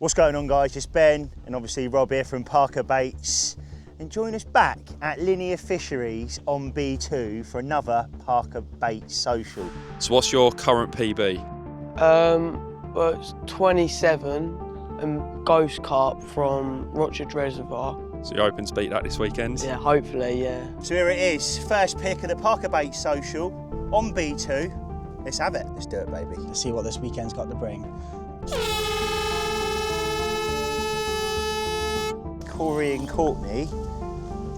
What's going on, guys? It's Ben and obviously Rob here from ParkerBaits, and join us back at Linear Fisheries on B2 for another ParkerBaits social. So what's your current PB? Well, it's 27 and ghost carp from Rochard Reservoir. So you're hoping to beat that this weekend? Yeah, hopefully, yeah. So here it is, first pick of the ParkerBaits social on B2. Let's have it. Let's do it, baby. Let's see what this weekend's got to bring. Corey and Courtney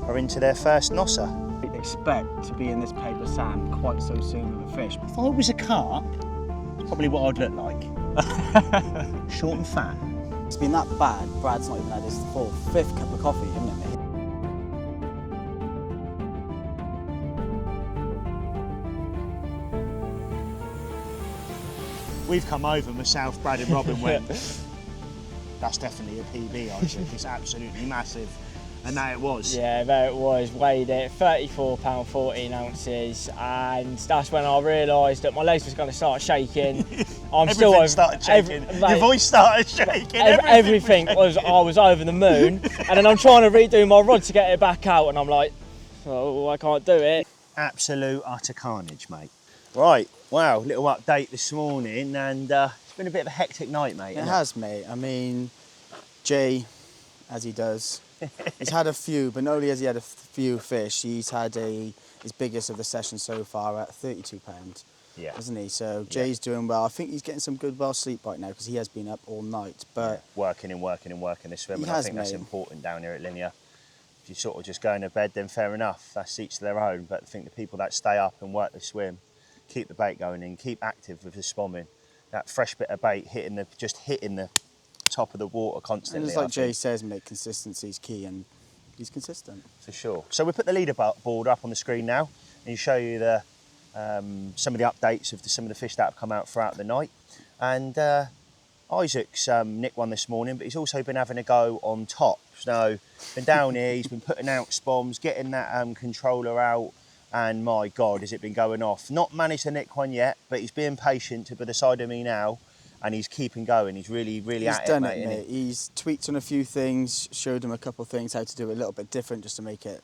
are into their first nosser. I expect to be in this paper sand quite so soon with a fish. If I was a carp, it's probably what I'd look like. Short and fat. It's been that bad, Brad's not even had his 4th, 5th cup of coffee, hasn't it, mate? We've come over, myself, Brad and Robin went, that's definitely a PB, Isaac. It's absolutely massive. And there it was. Yeah, there it was, weighed it, £34, 14 ounces, and that's when I realised that my legs was going to start shaking. I'm still over, started shaking. Your voice started shaking. Everything was, I was over the moon, and then I'm trying to redo my rod to get it back out, and I'm like, oh, I can't do it. Absolute utter carnage, mate. Right, wow, little update this morning, and it's been a bit of a hectic night, mate. It has, mate. I mean, Jay, as he does, he's had a few, but not only has he had a few fish, he's had his biggest of the session so far at £32, Yeah. hasn't he? So Jay's doing well. I think he's getting some good sleep right now because he has been up all night. But working this swim, and I think that's important down here at Linear. If you're sort of just going to bed, then fair enough, that's each to their own. But I think the people that stay up and work the swim, keep the bait going in, keep active with the spomming, that fresh bit of bait hitting the top of the water constantly. And it's like Jay says, mate, consistency is key, and he's consistent. For sure. So we put the leaderboard up on the screen now, and show you the some of the updates of some of the fish that have come out throughout the night. And Isaac's nicked one this morning, but he's also been having a go on top. So been down here, he's been putting out spoms, getting that controller out, and my God, has it been going off. Not managed to nick one yet, but he's being patient to be the side of me now, and he's keeping going. He's really at it, mate. Mate. He's tweaked on a few things, showed him a couple of things, how to do it a little bit different just to make it.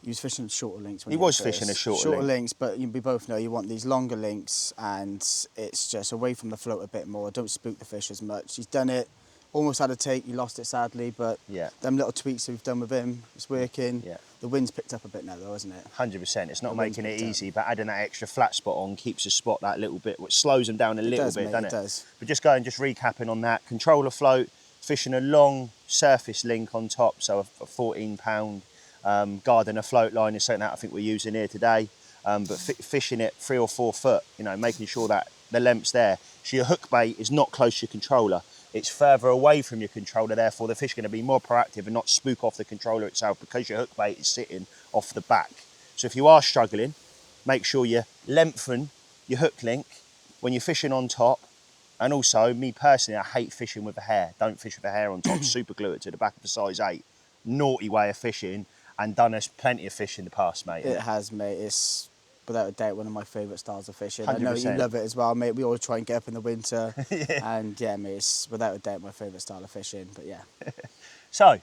He was fishing shorter links. He was fishing a shorter links, but we both know you want these longer links, and it's just away from the float a bit more. Don't spook the fish as much. He's done it. Almost had a take. He lost it sadly, but them little tweaks that we've done with him, it's working. Yeah. The wind's picked up a bit now, though, isn't it? 100%. It's not making it easy, but adding that extra flat spot on keeps the spot that little bit, which slows them down a little bit, doesn't it? It does. But just recapping on that, controller float, fishing a long surface link on top, so a 14-pound Gardner float line is something that I think we're using here today, but fishing it 3 or 4 foot, you know, making sure that the length's there. So your hook bait is not close to your controller. It's further away from your controller, therefore the fish are going to be more proactive and not spook off the controller itself because your hook bait is sitting off the back. So if you are struggling, make sure you lengthen your hook link when you're fishing on top. And also, me personally, I hate fishing with a hair. Don't fish with a hair on top. Super glue it to the back of a size 8. Naughty way of fishing, and done us plenty of fish in the past, mate. It has, mate. It's without a doubt one of my favourite styles of fishing. 100%. I know you love it as well, mate. We always try and get up in the winter. And yeah, mate, it's without a doubt my favourite style of fishing, but yeah. So,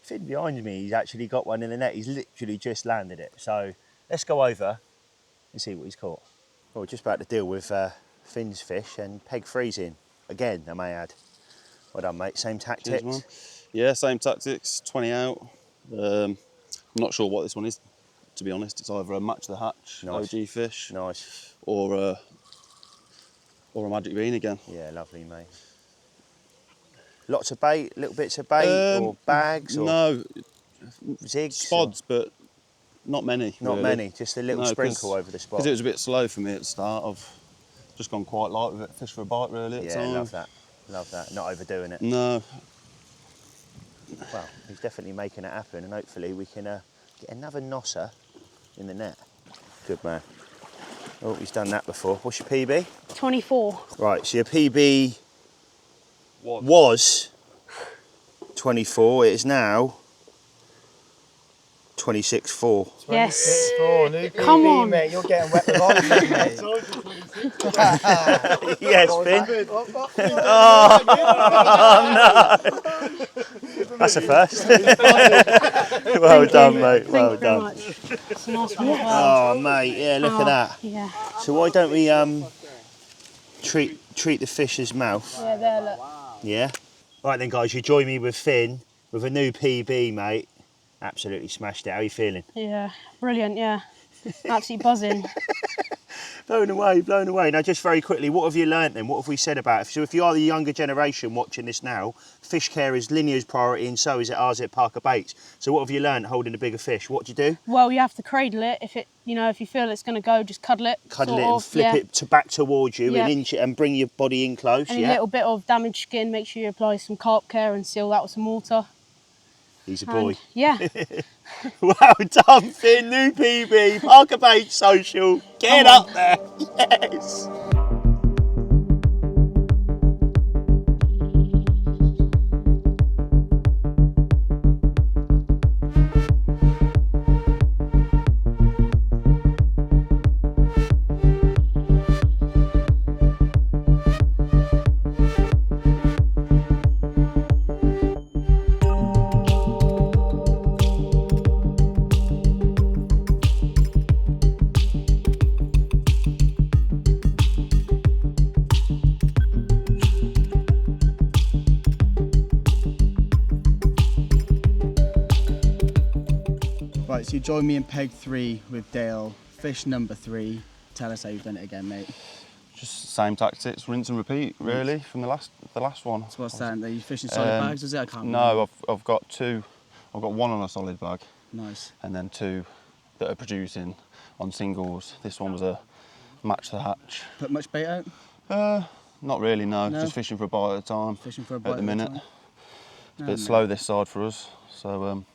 Finn behind me, he's actually got one in the net. He's literally just landed it. So let's go over and see what he's caught. Well, we're just about to deal with Finn's fish and peg freezing. Again, I may add. Well done, mate. Same tactics. Yeah, same tactics, 20 out. I'm not sure what this one is, to be honest. It's either a match the hatch, OG fish, or a magic bean again. Yeah, lovely, mate. Lots of bait, little bits of bait, or bags, or no, zigs, spods, but not many. Not really. many, just a little sprinkle over the spot. Because it was a bit slow for me at the start. I've just gone quite light with it. Fish for a bite, really. At the time. Love that. Love that. Not overdoing it. No. Well, he's definitely making it happen, and hopefully we can get another nosser in the net. Good man. Oh, he's done that before. What's your PB? 24. Right, so your PB was 24. It is now 26.4. Yes. Come on, mate. You're getting wet with orange, mate. Yes, Finn. No. That's a first. Well done, mate. Well done. It's a nice one as well. Oh, mate. Yeah, look at that. Yeah. So why don't we treat the fish's mouth? Yeah, there, look. Yeah. Right then, guys. You join me with Finn with a new PB, mate. Absolutely smashed it. How are you feeling? Yeah, brilliant, yeah. Absolutely buzzing. Blown away, blown away. Now, just very quickly, what have you learnt then? What have we said about it? So if you are the younger generation watching this now, fish care is Linear's priority and so is it ours at ParkerBaits. So what have you learnt holding a bigger fish? What do you do? Well, you have to cradle it. If you feel it's going to go, just cuddle it. Cuddle it and flip it back towards you Yeah. and inch it and bring your body in close. Any little bit of damaged skin, make sure you apply some carp care and seal that with some water. He's a boy. Yeah. Well done, Finn. New PB, ParkerBaits social. Get up there. Yes. Right, so you join me in peg 3 with Dale. Fish number 3. Tell us how you've done it again, mate. Just same tactics, rinse and repeat, really, from the last one. So what's that? Are you fishing solid bags? Was it? I can't remember. No, I've got 2. I've got 1 on a solid bag. Nice. And then 2 that are producing on singles. This one was a match the hatch. Put much bait out? Not really, no. No? Just fishing for a bite at a time. Fishing for a bite at the minute. time? It's a bit slow this side for us, so.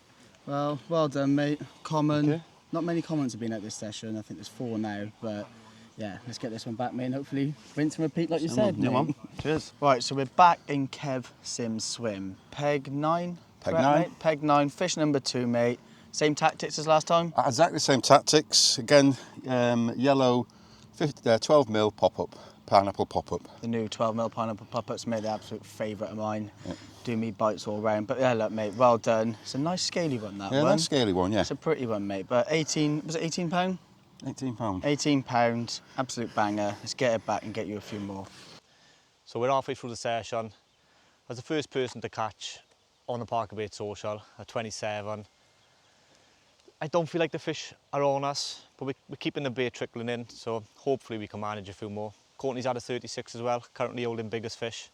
Well done, mate. Common. Okay. Not many comments have been at this session. I think there's 4 now, but yeah, let's get this one back, mate, and hopefully rinse and repeat like you said. Yeah, mate. man. Cheers. Right, so we're back in Kev Sims Swim. Peg 9? Peg correct, 9. Mate? Peg 9, fish number 2, mate. Same tactics as last time? Exactly the same tactics. Again, yellow 12mm pop-up, pineapple pop-up. The new 12mm pineapple pop-ups, mate, the absolute favourite of mine. Yep. Do me bites all round. But yeah, look, mate, well done. It's a nice scaly one, that one. Yeah, nice scaly one, yeah. It's a pretty one, mate. But 18, was it 18 pound? 18 pound. 18 pound, absolute banger. Let's get it back and get you a few more. So we're halfway through the session. I was the first person to catch on the ParkerBaits social at 27. I don't feel like the fish are on us, but we're keeping the bait trickling in, so hopefully we can manage a few more. Courtney's had a 36 as well, currently holding biggest fish.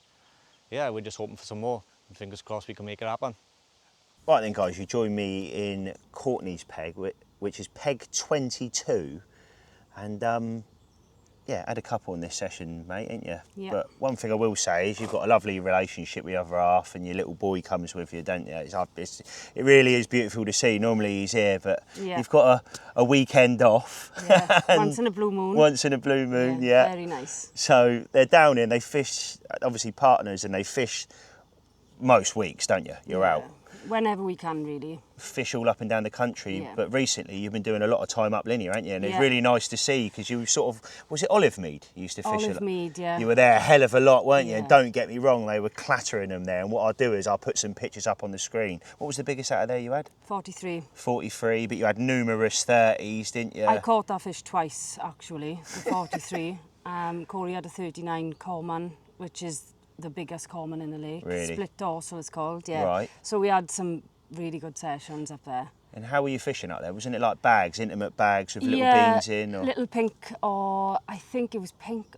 Yeah, we're just hoping for some more. Fingers crossed we can make it happen. Right then, guys, you join me in Courtney's peg, which is peg 22. And yeah, had a couple in this session, mate, ain't you? Yeah. But one thing I will say is you've got a lovely relationship with the other half, and your little boy comes with you, don't you? It really is beautiful to see. Normally he's here, but you've got a weekend off. Yeah, once in a blue moon. Once in a blue moon, yeah. Very nice. So they're down here and they fish, obviously partners, and they fish most weeks, don't you? You're out. Whenever we can, really. Fish all up and down the country, but recently you've been doing a lot of time up Linear, haven't you? And it's really nice to see, because you sort of, was it Olivemead you used to fish? Olivemead, yeah. You were there a hell of a lot, weren't you? And don't get me wrong, they were clattering them there. And what I'll do is I'll put some pictures up on the screen. What was the biggest out of there you had? 43. 43, but you had numerous 30s, didn't you? I caught that fish twice, actually, the 43. Corey had a 39 Corman, which is the biggest common in the lake. Really? Split dorsal it's called, yeah. Right. So we had some really good sessions up there. And how were you fishing up there? Wasn't it like bags, intimate bags with little beans in? Or? Little pink, or I think it was pink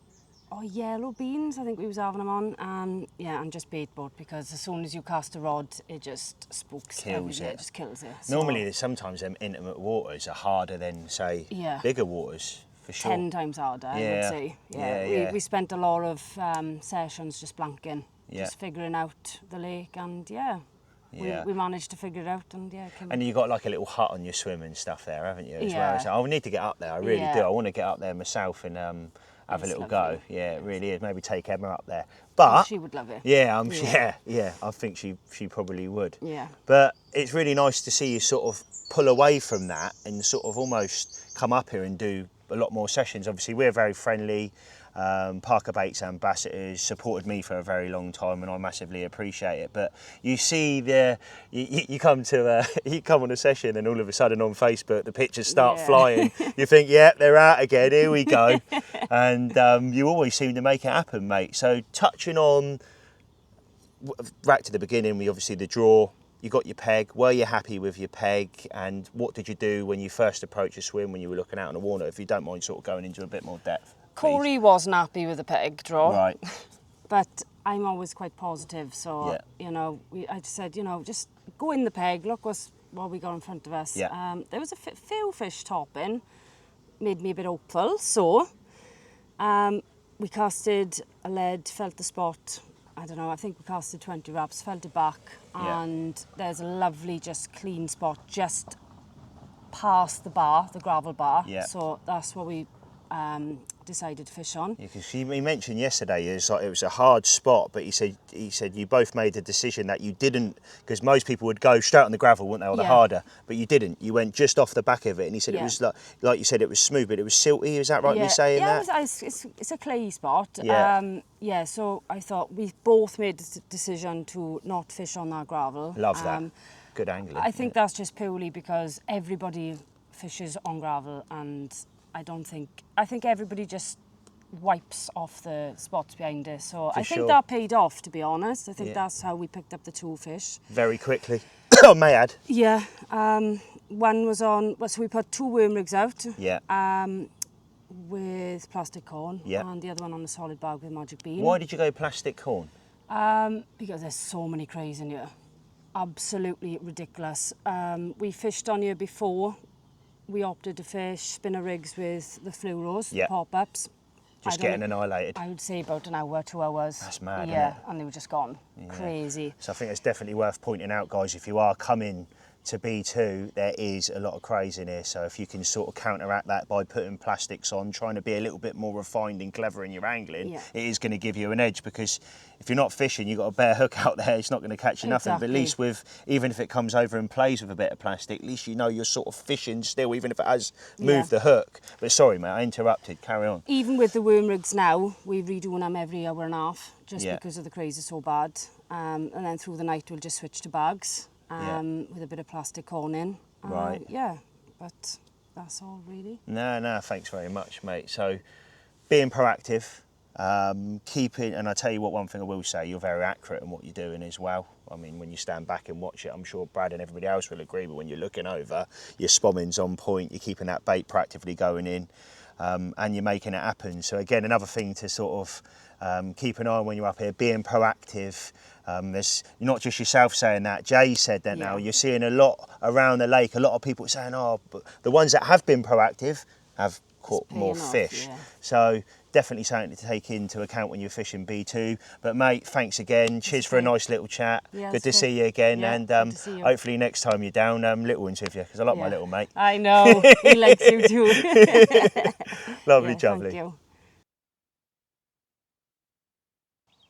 or yellow beans, I think we was having them on. Yeah, and just bait boat, because as soon as you cast a rod, it just spooks. Kills it. It just kills it. Normally, sometimes them intimate waters are harder than, say, bigger waters. For sure. 10 times harder, I would say. Yeah. We spent a lot of sessions just blanking, just figuring out the lake, and we managed to figure it out, and yeah. And you got like a little hut on your swim and stuff there, haven't you? As well. So I need to get up there. I really do. I want to get up there myself and have a little go. Yeah, it really is. Maybe take Emma up there. But she would love it. Yeah, I think she probably would. Yeah. But it's really nice to see you sort of pull away from that and sort of almost come up here and do a lot more sessions. Obviously, we're very friendly. ParkerBaits ambassadors supported me for a very long time, and I massively appreciate it. But you see, you come on a session, and all of a sudden on Facebook the pictures start flying. You think, yeah, they're out again. Here we go. And you always seem to make it happen, mate. So touching on back to the beginning, we obviously the draw. You got your peg. Were you happy with your peg? And what did you do when you first approached a swim when you were looking out on the water? If you don't mind, sort of going into a bit more depth. Corey wasn't happy with the peg draw. Right. But I'm always quite positive, so you know, I said, you know, just go in the peg. Look what we got in front of us. Yeah. There was a few fish topping, made me a bit hopeful. So we casted a lead, felt the spot. I don't know, I think we casted 20 wraps, felt it back, and there's a lovely, just clean spot just past the bar, the gravel bar. Yeah. So that's what we decided to fish on. Yeah, because he mentioned yesterday it was a hard spot, but he said you both made the decision that you didn't, because most people would go straight on the gravel, wouldn't they, or the harder, but you didn't. You went just off the back of it, and he said it was like you said, it was smooth, but it was silty. Is that right? Me saying that? Yeah, it's a clay spot. Yeah. So I thought we both made the decision to not fish on that gravel. Love that. Good angling. I think that's just purely because everybody fishes on gravel, and I think everybody just wipes off the spots behind it. So I think that paid off, to be honest. I think that's how we picked up the 2 fish. Very quickly. I may add. Yeah. One was on, so we put 2 worm rigs out. Yeah. With plastic corn. Yeah. And the other one on the solid bag with magic bean. Why did you go plastic corn? Because there's so many crays in here. Absolutely ridiculous. We fished on here before. We opted to fish spinner rigs with the fluoros, the pop-ups. Just getting annihilated. I would say about an hour, 2 hours. That's mad, yeah, isn't it? and they were just gone. Yeah. Crazy. So I think it's definitely worth pointing out, guys, if you are coming to B2, there is a lot of craze in here. So if you can sort of counteract that by putting plastics on, trying to be a little bit more refined and clever in your angling, it is going to give you an edge, because if you're not fishing, you've got a bare hook out there, it's not going to catch you nothing. But at least even if it comes over and plays with a bit of plastic, at least you know you're sort of fishing still, even if it has moved the hook. But sorry, mate, I interrupted. Carry on. Even with the worm rigs now, we're redoing them every hour and a half, just because of the craze is so bad. And then through the night, we'll just switch to bags. With a bit of plastic corn in. Right. Yeah, but that's all really. No, thanks very much, mate. So, being proactive, keeping, and I tell you what, one thing I will say, you're very accurate in what you're doing as well. I mean, when you stand back and watch it, I'm sure Brad and everybody else will agree, but when you're looking over, your spomming's on point, you're keeping that bait proactively going in, and you're making it happen. So again, another thing to sort of keep an eye on when you're up here, being proactive. There's not just yourself saying that, Jay said that now. You're seeing a lot around the lake, a lot of people saying, oh, but the ones that have been proactive have caught more fish. So definitely something to take into account when you're fishing B2. But mate, thanks again. Cheers for a nice little chat. Good to see you again. And hopefully next time you're down, little one's with you, because I like my little mate. I know, he likes you too. Lovely, jubbly. Thank you.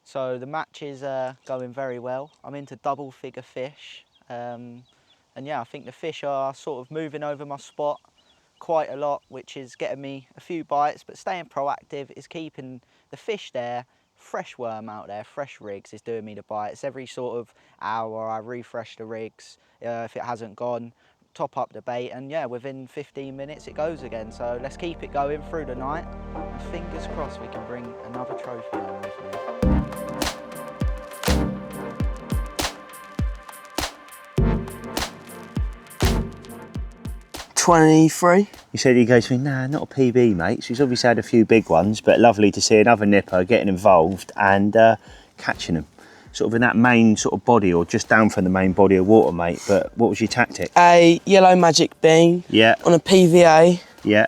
So the match is going very well. I'm into double figure fish. And yeah, I think the fish are sort of moving over my spot quite a lot, which is getting me a few bites, but staying proactive is keeping the fish there. Fresh worm out there, fresh rigs is doing me the bites. Every sort of hour I refresh the rigs. If it hasn't gone, top up the bait, and yeah, within 15 minutes it goes again. So let's keep it going through the night, and fingers crossed we can bring another trophy home with me. 23. He said, he goes to me, nah, not a PB, mate. So he's obviously had a few big ones, but lovely to see another nipper getting involved and catching them. Sort of in that main sort of body, or just down from the main body of water, mate. But what was your tactic? A yellow magic bean. Yeah. On a PVA. Yeah.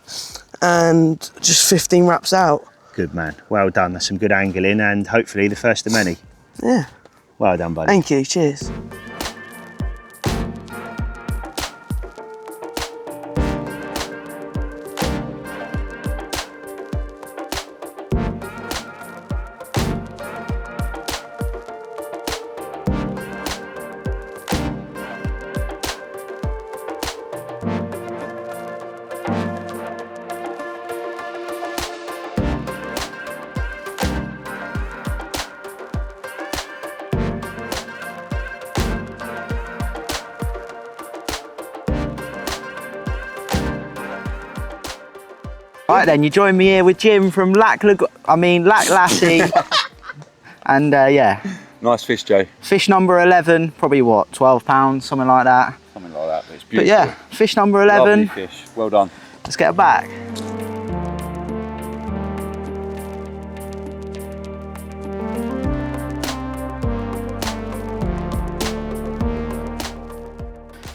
And just 15 wraps out. Good man. Well done. That's some good angling, and hopefully the first of many. Yeah. Well done, buddy. Thank you. Cheers. Right then, you join me here with Jim from Lac Lassie. And yeah. Nice fish, Joe. Fish number 11, probably what, £12, something like that? Something like that, but it's But beautiful. yeah, fish number 11. Lovely fish, well done. Let's get it back.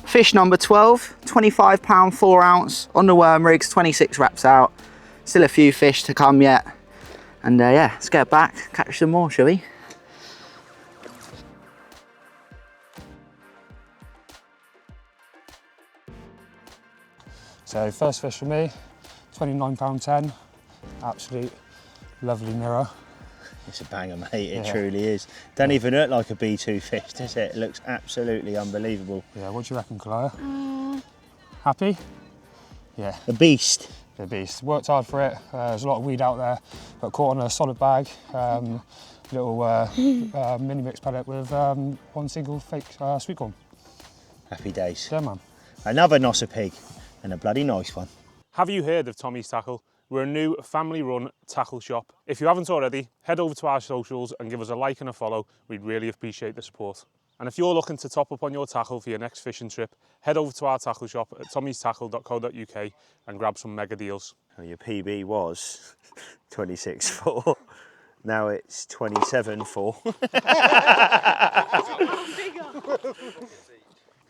Fish number 12, £25, 4 ounce, on the worm rigs, 26 wraps out. Still a few fish to come yet. And yeah, let's get back, catch some more, shall we? So first fish for me, £29.10, absolute lovely mirror. It's a banger, mate, it truly is. Don't even look like a B2 fish, does it? It looks absolutely unbelievable. Yeah, what do you reckon, Clara? Happy? Yeah. A beast. A beast. Worked hard for it. There's a lot of weed out there, but caught on a solid bag. Little mini mix paddock with one single fake sweet corn. Happy days. Yeah, man. Another Nosser pig, and a bloody nice one. Have you heard of Tommy's Tackle? We're a new family-run tackle shop. If you haven't already, head over to our socials and give us a like and a follow. We'd really appreciate the support. And if you're looking to top up on your tackle for your next fishing trip, head over to our tackle shop at tommystackle.co.uk and grab some mega deals. Well, your PB was 26.4. Now it's 27.4.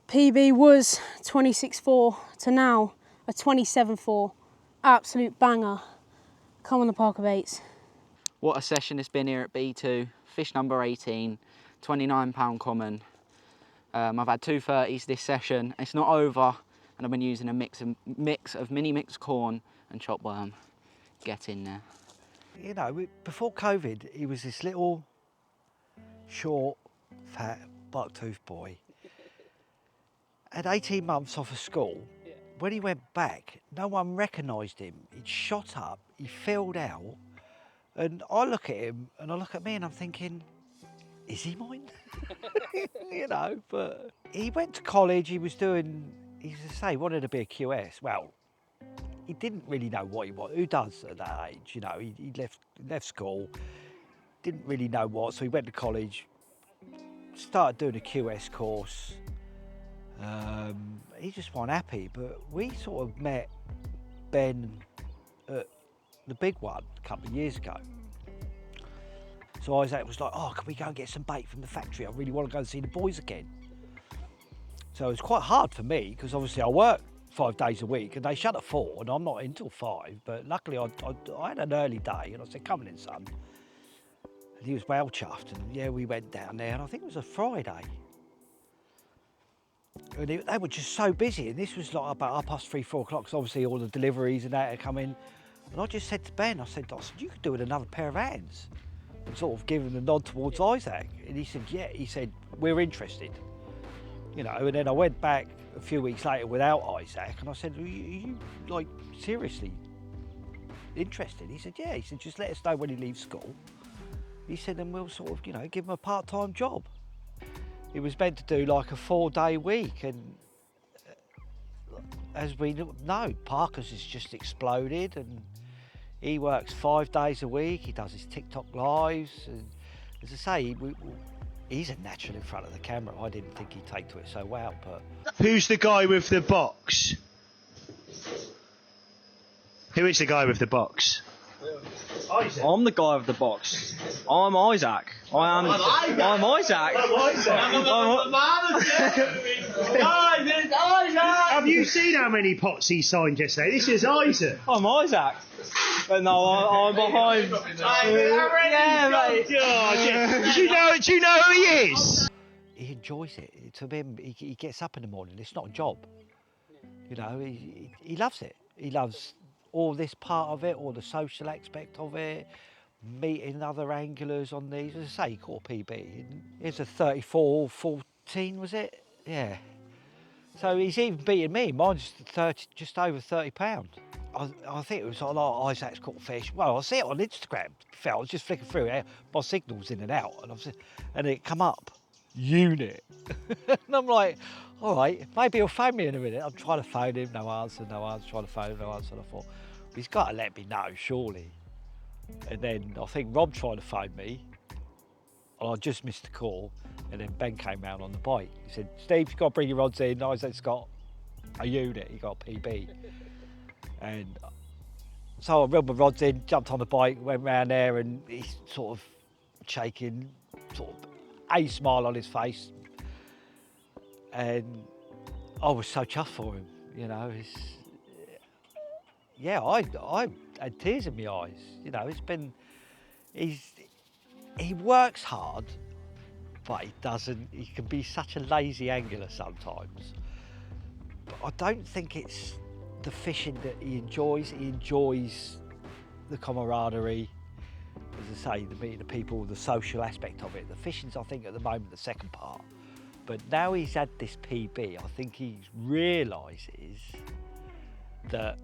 PB was 26.4 to now a 27.4. Absolute banger. Come on the ParkerBaits. What a session it's been here at B2. Fish number 18, £29 common. I've had 2 30s this session. It's not over, and I've been using a mix of mini mixed corn and chopped worm. Get in there. You know, before COVID, he was this little, short, fat, buck-toothed boy. At 18 months off of school, when he went back, no one recognised him. He'd shot up, he filled out, and I look at him and I look at me and I'm thinking, is he mine? You know, but he went to college, he was doing, he wanted to be a QS. Well, he didn't really know what he was. Who does at that age? You know, he left school, didn't really know what, so he went to college, started doing a QS course. He just wasn't happy, but we sort of met Ben at the big one a couple of years ago. So Isaac was like, oh, can we go and get some bait from the factory? I really want to go and see the boys again. So it was quite hard for me, because obviously I work 5 days a week and they shut at 4 and I'm not in till 5, but luckily I had an early day and I said, come on in, son. And he was well chuffed, and yeah, we went down there, and I think it was a Friday. And they were just so busy, and this was like about 3:30, 4 o'clock, because obviously all the deliveries and that had come in. And I just said to Ben, I said, you could do with another pair of hands. And sort of give him the nod towards Isaac. And he said, yeah, he said, we're interested. You know, and then I went back a few weeks later without Isaac, and I said, are you like seriously interested? He said, yeah. He said, just let us know when he leaves school. He said, and we'll sort of, you know, give him a part-time job. He was meant to do like a 4-day week, and as we know, Parker's has just exploded, and he works 5 days a week. He does his TikTok lives, and as I say, he's a natural in front of the camera. I didn't think he'd take to it so well, but... Who's the guy with the box? Who is the guy with the box? Isaac. I'm the guy with the box. I'm Isaac. I'm Isaac. I'm Have you seen how many pots he signed yesterday? This is Isaac. I'm Isaac. But no, I'm behind. Yeah, mate. Do you know who he is? He enjoys it. To him, he gets up in the morning. It's not a job. You know, he loves it. He loves all this part of it, all the social aspect of it, meeting other anglers on these. As I say, he caught PB. It's a 34.14, was it? Yeah. So he's even beating me. Mine's just over £30. I think it was like Isaac's caught fish. Well, I see it on Instagram. I was just flicking through it. My signal's in and out, and it come up, unit. And I'm like, all right, maybe he'll phone me in a minute. I'm trying to phone him, no answer, trying to phone him, no answer. And I thought, he's got to let me know, surely. And then I think Rob tried to phone me, and I just missed the call, and then Ben came round on the bike. He said, Steve, you've got to bring your rods in. I said, it's got a unit, he got a PB. And so I reeled my rods in, jumped on the bike, went round there, and he's sort of shaking, sort of a smile on his face. And I was so chuffed for him, you know. Yeah, I had tears in my eyes. You know, he works hard, but he can be such a lazy angler sometimes. But I don't think it's the fishing that he enjoys. He enjoys the camaraderie, as I say, the meeting the people, the social aspect of it. The fishing's, I think, at the moment, the second part. But now he's had this PB, I think he realises that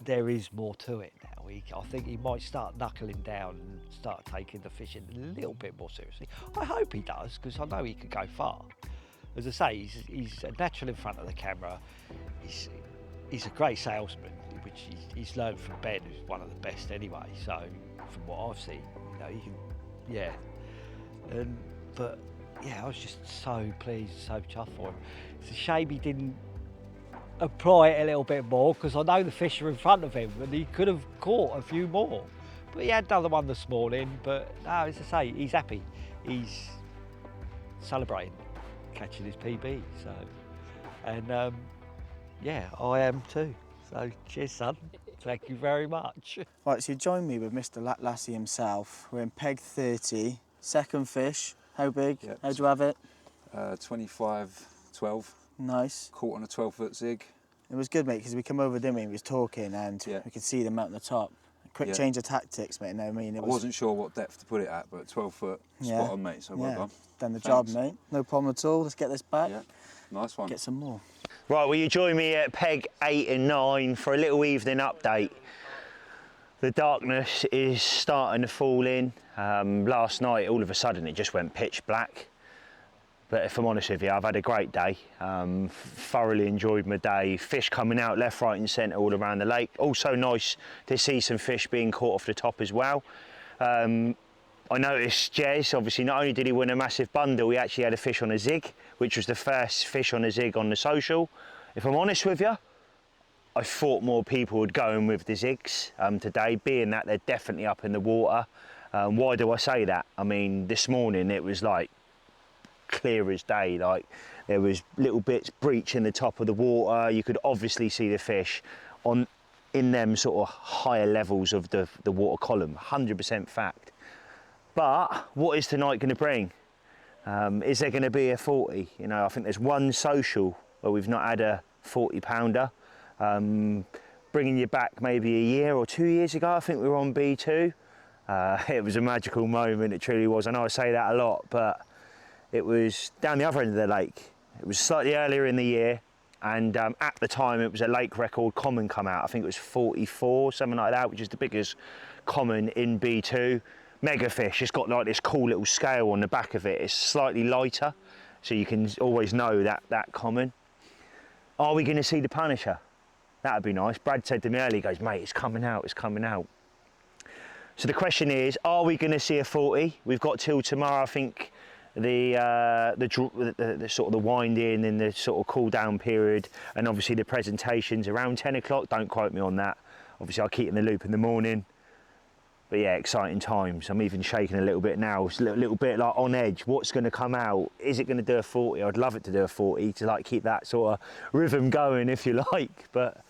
there is more to it now. I think he might start knuckling down and start taking the fishing a little bit more seriously. I hope he does, because I know he could go far. As I say, he's a natural in front of the camera. He's a great salesman, which he's learned from Ben, who's one of the best anyway. So, from what I've seen, you know, he can, yeah. But yeah, I was just so pleased, so chuffed for him. It's a shame he didn't apply it a little bit more, because I know the fish are in front of him and he could have caught a few more. But he had another one this morning. But no, as I say, he's happy. He's celebrating catching his PB. So, and yeah, I am too. So cheers, son. Thank you very much. Right, so you join me with Mr. Lassie himself. We're in peg 30, second fish. How big? Yep. How'd you have it? 25-12. Nice. Caught on a 12-foot zig. It was good, mate, because we come over, didn't we? We was talking, and we could see them out on the top. Quick change of tactics, mate. No, I mean, I wasn't sure what depth to put it at, but 12-foot, spot on, mate. So well done. Done the job, mate. No problem at all. Let's get this back. Yeah. Nice one. Get some more. Right, well, you join me at peg 8 and 9 for a little evening update. The darkness is starting to fall in. Last night, all of a sudden, it just went pitch black. But if I'm honest with you, I've had a great day. Thoroughly enjoyed my day. Fish coming out left, right and centre all around the lake. Also nice to see some fish being caught off the top as well. I noticed Jez, obviously, not only did he win a massive bundle, he actually had a fish on a zig, which was the first fish on a zig on the social. If I'm honest with you, I thought more people would go in with the zigs today, being that they're definitely up in the water. Why do I say that? I mean, this morning it was like clear as day. Like, there was little bits breaching the top of the water. You could obviously see the fish in them sort of higher levels of the water column. 100% fact. But what is tonight going to bring? Is there going to be a 40? You know, I think there's one social where we've not had a 40 pounder. Bringing you back maybe a year or 2 years ago, I think we were on B2. It was a magical moment, it truly was. I know I say that a lot, but it was down the other end of the lake. It was slightly earlier in the year, and at the time it was a lake record common come out. I think it was 44, something like that, which is the biggest common in B2. Mega fish, it's got like this cool little scale on the back of it. It's slightly lighter, so you can always know that common. Are we going to see the Punisher? That'd be nice. Brad said to me earlier, he goes, mate, it's coming out, it's coming out. So the question is, are we going to see a 40? We've got till tomorrow, I think, the sort of the wind in and the sort of cool down period, and obviously the presentations around 10 o'clock. Don't quote me on that. Obviously I'll keep in the loop in the morning. But yeah, exciting times. I'm even shaking a little bit now. It's a little bit like on edge. What's going to come out? Is it going to do a 40? I'd love it to do a 40 to like keep that sort of rhythm going, if you like. But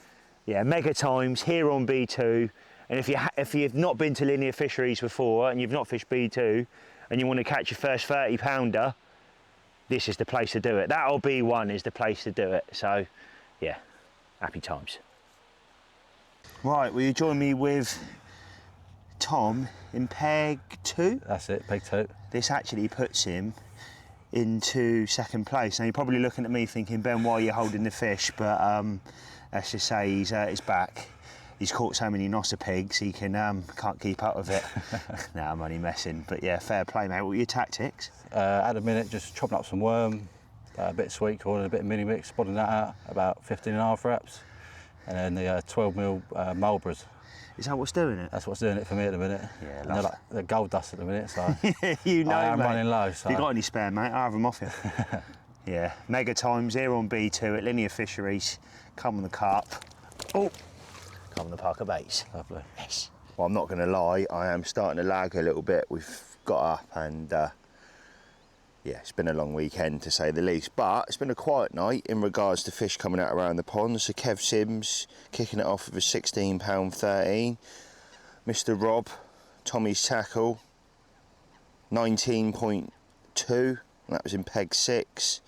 yeah, mega times here on B2. And if you've not been to Linear Fisheries before and you've not fished B2 and you want to catch your first 30 pounder, this is the place to do it. That or B1 is the place to do it. So yeah, happy times. Right, will you join me with Tom in peg 2? That's it, peg 2. This actually puts him into second place. Now you're probably looking at me thinking, Ben, why are you holding the fish? But let's just say he's back. He's caught so many Nosser pigs he can't keep up with it. Nah, I'm only messing. But yeah, fair play, mate. What were your tactics? At a minute, just chopping up some worm, a bit of sweet corn and a bit of mini mix, spotting that out, about 15.5 reps. and then the 12mm Marlboros. Is that what's doing it? That's what's doing it for me at the minute. Yeah, and they're gold dust at the minute, so you know, I am mate. running low. So. If you got any spare, mate, I'll have them off you. Yeah, mega times here on B2 at Linear Fisheries. Come on the Carp. Oh, come on the ParkerBaits. Lovely. Yes. Well, I'm not going to lie, I am starting to lag a little bit. We've got up and yeah, it's been a long weekend to say the least, but it's been a quiet night in regards to fish coming out around the pond. So Kev Sims kicking it off with a £16.13. Mr. Rob, Tommy's tackle, 19.2. That was in peg 6.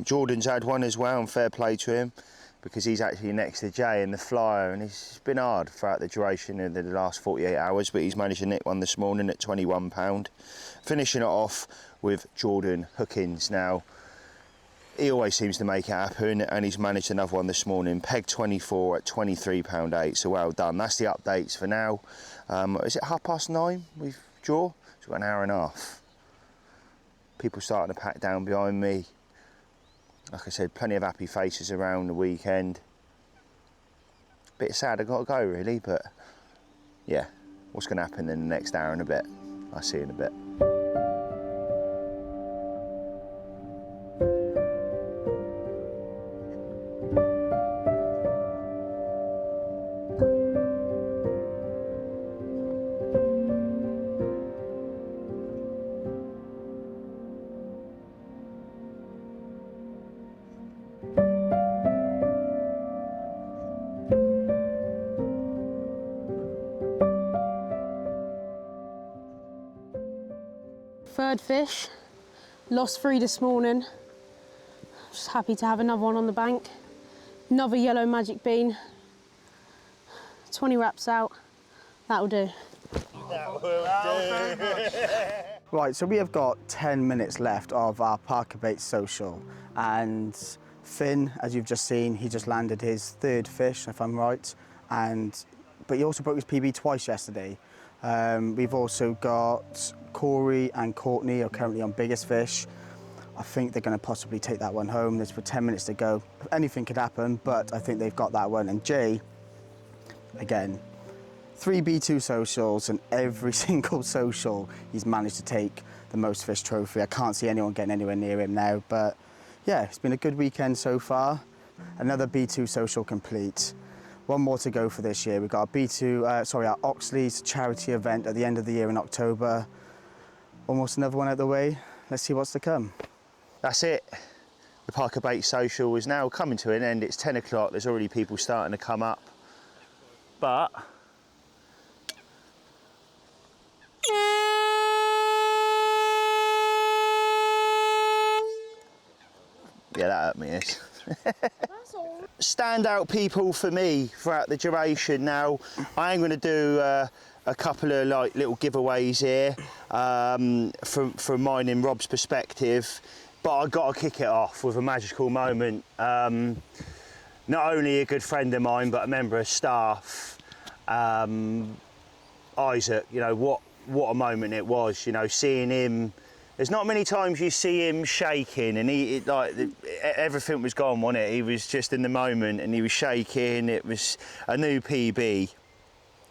Jordan's had one as well, and fair play to him, because he's actually next to Jay in the flyer, and it's been hard throughout the duration of the last 48 hours, but he's managed to nick one this morning at £21. Finishing it off with Jordan Hookins now. He always seems to make it happen, and he's managed another one this morning, peg 24 at £23.8, so well done. That's the updates for now. Is it 9:30 we've draw? So we've got an hour and a half. People starting to pack down behind me. Like I said, plenty of happy faces around the weekend. Bit sad I've got to go really, but yeah, what's going to happen in the next hour and a bit? I'll see you in a bit. Third fish, lost 3 this morning. Just happy to have another one on the bank. Another yellow magic bean. 20 wraps out, that'll do. That will do. Right, so we have got 10 minutes left of our ParkerBaits social, and Finn, as you've just seen, he just landed his 3rd fish, if I'm right, but he also broke his PB twice yesterday. We've also got Corey and Courtney are currently on biggest fish. I think they're going to possibly take that one home. There's 10 minutes to go. Anything could happen, but I think they've got that one. And Jay, again, 3 B2 socials, and every single social he's managed to take the most fish trophy. I can't see anyone getting anywhere near him now, but yeah, it's been a good weekend so far. Another B2 social complete. One more to go for this year. We've got our Oxley's charity event at the end of the year in October. Almost another one out the way. Let's see what's to come. That's it. The ParkerBaits social is now coming to an end. It's 10 o'clock. There's already people starting to come up. But yeah, that hurt me. Yes. Standout people for me throughout the duration. Now, I am going to do a couple of like little giveaways here from mine and Rob's perspective, but I got to kick it off with a magical moment. Not only a good friend of mine, but a member of staff, Isaac. You know what a moment it was. You know, seeing him. There's not many times you see him shaking, and everything was gone, wasn't it? He was just in the moment, and he was shaking. It was a new PB,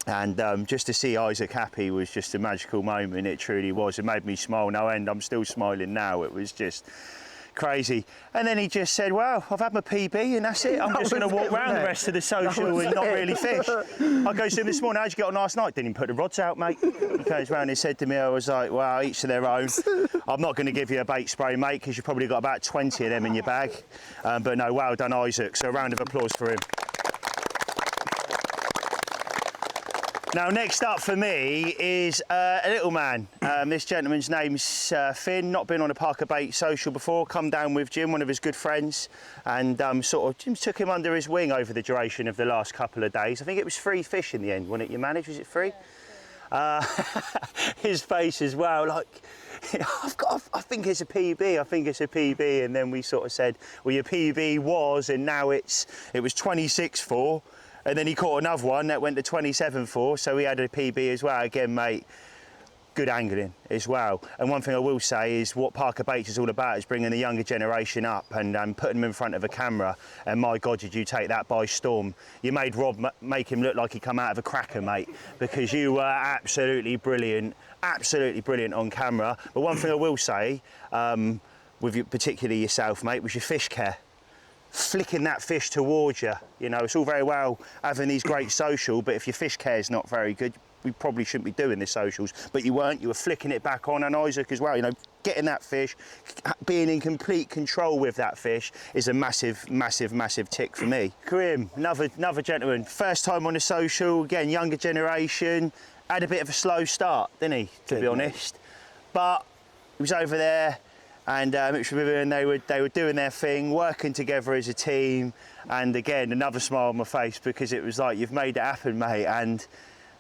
and just to see Isaac happy was just a magical moment. It truly was. It made me smile no end. I'm still smiling now. It was just crazy. And then he just said, well, I've had my PB and that's it. I'm just going to walk around the rest of the social and not really fish. I go to him this morning, how'd you get on last night? Didn't even put the rods out, mate. He comes round and said to me, I was like, well, each to their own. I'm not going to give you a bait spray, mate, because you've probably got about 20 of them in your bag. But no, well done, Isaac. So a round of applause for him. Now, next up for me is a little man. This gentleman's name's Finn, not been on a ParkerBaits social before, come down with Jim, one of his good friends, and Jim took him under his wing over the duration of the last couple of days. I think it was 3 fish in the end, wasn't it, you managed? Was it 3? His face as well, like, I think it's a PB, I think it's a PB, and then we sort of said, well, your PB was, and now it was 26.4. And then he caught another one that went to 27.4, so he had a PB as well. Again, mate, good angling as well. And one thing I will say is what ParkerBaits is all about is bringing the younger generation up and putting them in front of a camera. And my God, did you take that by storm. You made Rob make him look like he come out of a cracker, mate, because you were absolutely brilliant on camera. But one thing I will say, with you, particularly yourself, mate, was your fish care. Flicking that fish towards you. You know, it's all very well having these great social, but if your fish care is not very good, we probably shouldn't be doing the socials. But you weren't, you were flicking it back on, and Isaac as well, you know, getting that fish, being in complete control with that fish is a massive, massive, massive tick for me. Karim, another gentleman, first time on a social, again, younger generation, had a bit of a slow start, didn't he, to be honest? But he was over there, and Mitch River, and they were doing their thing, working together as a team, and again, another smile on my face, because it was like, you've made it happen, mate. And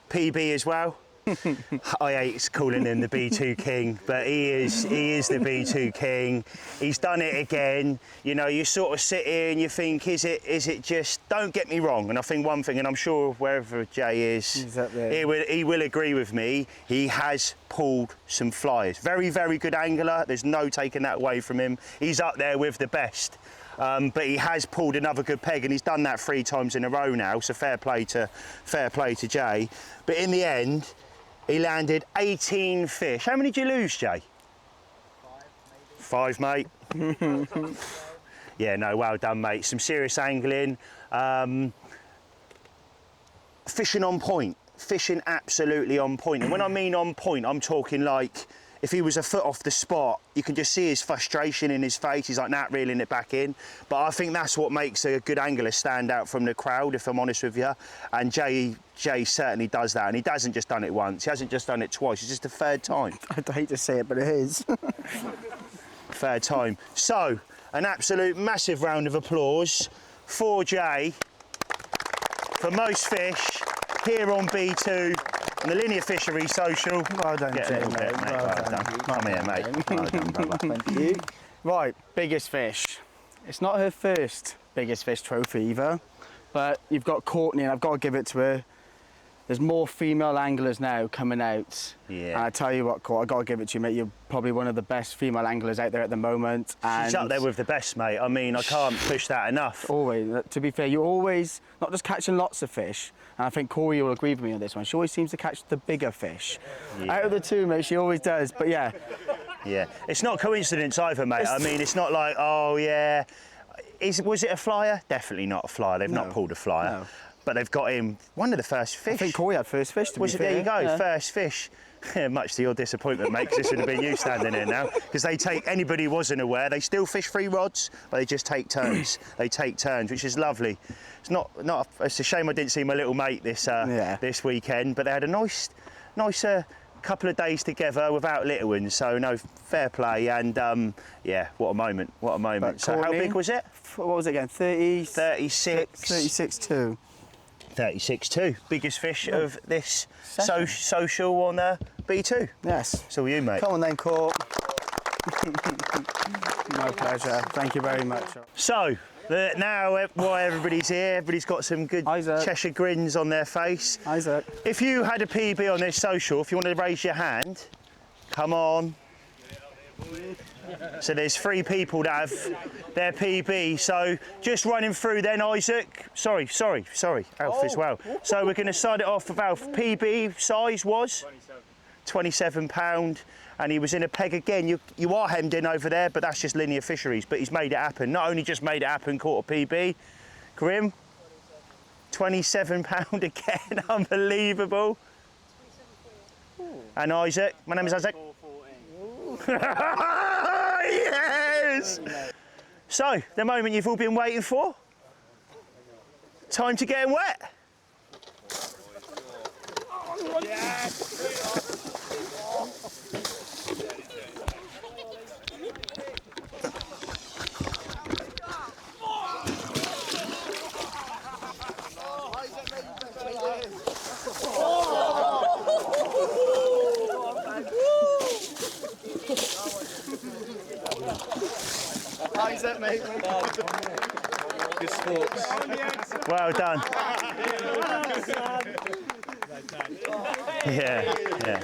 PB as well. I hate calling him the B2 king, but he is the B2 king. He's done it again. You know, you sort of sit here and you think, is it just, don't get me wrong, and I think one thing, and I'm sure wherever Jay is, he will agree with me, he has pulled some flyers. Very, very good angler. There's no taking that away from him. He's up there with the best. But he has pulled another good peg, and he's done that 3 times in a row now, so fair play to Jay. But in the end, he landed 18 fish. How many did you lose, Jay? 5, mate. Yeah, no, well done, mate. Some serious angling. Fishing on point. Fishing absolutely on point. And when I mean on point, I'm talking like, if he was a foot off the spot, you can just see his frustration in his face. He's like, nah, reeling it back in. But I think that's what makes a good angler stand out from the crowd, if I'm honest with you. And Jay certainly does that. And he hasn't just done it once. He hasn't just done it twice. It's just the 3rd time. I'd hate to say it, but it is. 3rd time. So, an absolute massive round of applause for Jay for most fish here on B2. On the Linear Fisheries social. Well done, Jay, mate. Well done. Come here, mate. Well done, brother. Thank you. Right, biggest fish. It's not her first biggest fish trophy either, but you've got Courtney, and I've got to give it to her. There's more female anglers now coming out. Yeah. And I tell you what, Court, I've got to give it to you, mate. You're probably one of the best female anglers out there at the moment. And she's up there with the best, mate. I mean, I can't push that enough. Always. To be fair, you're always not just catching lots of fish, and I think Corey will agree with me on this one. She always seems to catch the bigger fish. Yeah. Out of the 2, mate, she always does, but yeah. Yeah, it's not coincidence either, mate. I mean, it's not like, oh, yeah. Was it a flyer? Definitely not a flyer. They've not pulled a flyer. No. But they've got him one of the first fish. I think Corey had first fish, to be fair. There you go, yeah. First fish. Much to your disappointment, mate, because this would have been you standing here now. Because they take, anybody who wasn't aware, they still fish 3 rods, but they just take turns. They take turns, which is lovely. It's it's a shame I didn't see my little mate this weekend, but they had a nice couple of days together without little ones, so no, fair play. And yeah, what a moment, what a moment. So how big was it? What was it again? 30? 36. 36.2. 36.2, biggest fish of this social on B2. Yes. It's all you, mate. Come on then, Court. My pleasure. Thank you very much. So, now while everybody's here, everybody's got some good Cheshire grins on their face. Isaac. If you had a PB on this social, if you want to raise your hand, come on. So there's 3 people that have their PB. So just running through then, Isaac. Sorry, Alf as well. So we're going to start it off with Alf. PB size was? 27 £27, and he was in a peg again. You are hemmed in over there, but that's just Linear Fisheries. But he's made it happen. Not only just made it happen, caught a PB. Karim, £27 again. Unbelievable. And Isaac, my name is Isaac. Yes! So, the moment you've all been waiting for. Time to get him wet. Isaac, mate. Good sports. Well done. Yeah.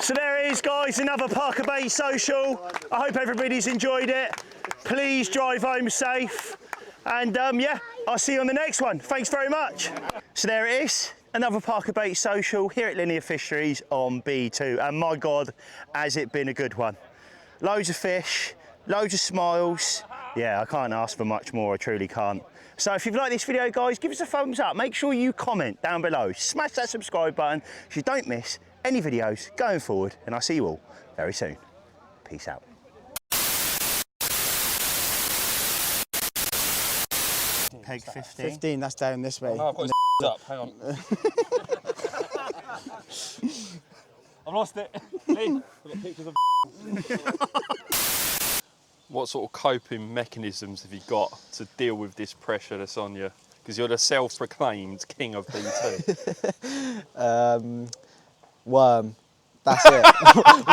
So there it is, guys, another ParkerBaits social. I hope everybody's enjoyed it. Please drive home safe. And yeah, I'll see you on the next one. Thanks very much. So there it is, another ParkerBaits social here at Linear Fisheries on B2. And my God, has it been a good one. Loads of fish, loads of smiles. Yeah, I can't ask for much more, I truly can't. So if you've liked this video, guys, give us a thumbs up. Make sure you comment down below. Smash that subscribe button so you don't miss any videos going forward. And I'll see you all very soon. Peace out. Peg 15. 15, that's down this way. Oh, no, I've got his up, hang on. I've lost it. Lee, I've got pictures of What sort of coping mechanisms have you got to deal with this pressure that's on you? Because you're the self-proclaimed king of B2. Worm. That's it.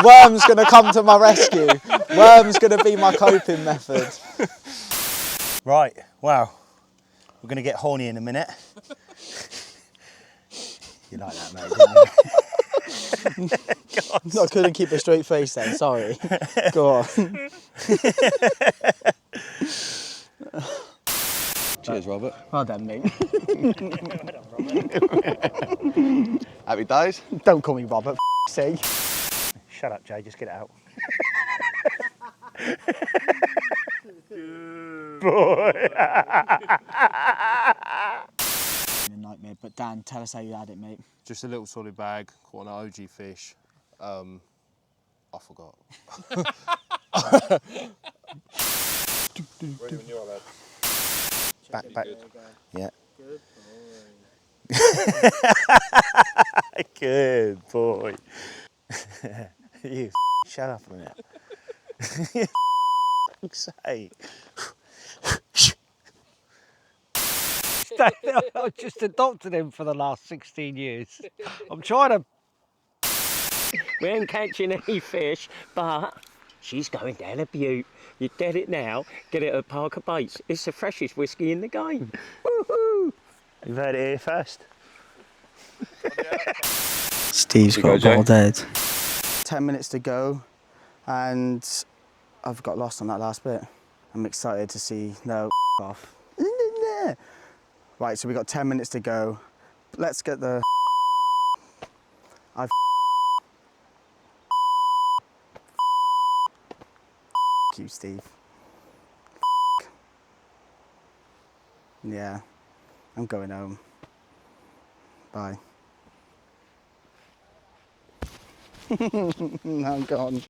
Worm's going to come to my rescue. Worm's going to be my coping method. Right, wow. We're going to get horny in a minute. You like that, mate, didn't you? I couldn't keep a straight face then, sorry. Go on. Cheers, Robert. Well done, mate. Happy days. Don't call me Robert, for sake. Shut up, Jay, just get it out. Good boy. A nightmare, but Dan, tell us how you had it, mate. Just a little solid bag, caught an OG fish. I forgot. Ready when you are, lad. Back. Yeah. Good boy. You shut up a minute. Say. I've just adopted him for the last 16 years. I'm trying to... We ain't catching any fish, but she's going down a butte. You get it now, get it at ParkerBaits. It's the freshest whiskey in the game. Woohoo! You've heard it here first. Steve's got a bottle dead. 10 minutes to go, and I've got lost on that last bit. I'm excited to see, no, off. Right, so we've got 10 minutes to go. Let's get the you, Steve. Yeah, I'm going home. Bye. I'm gone.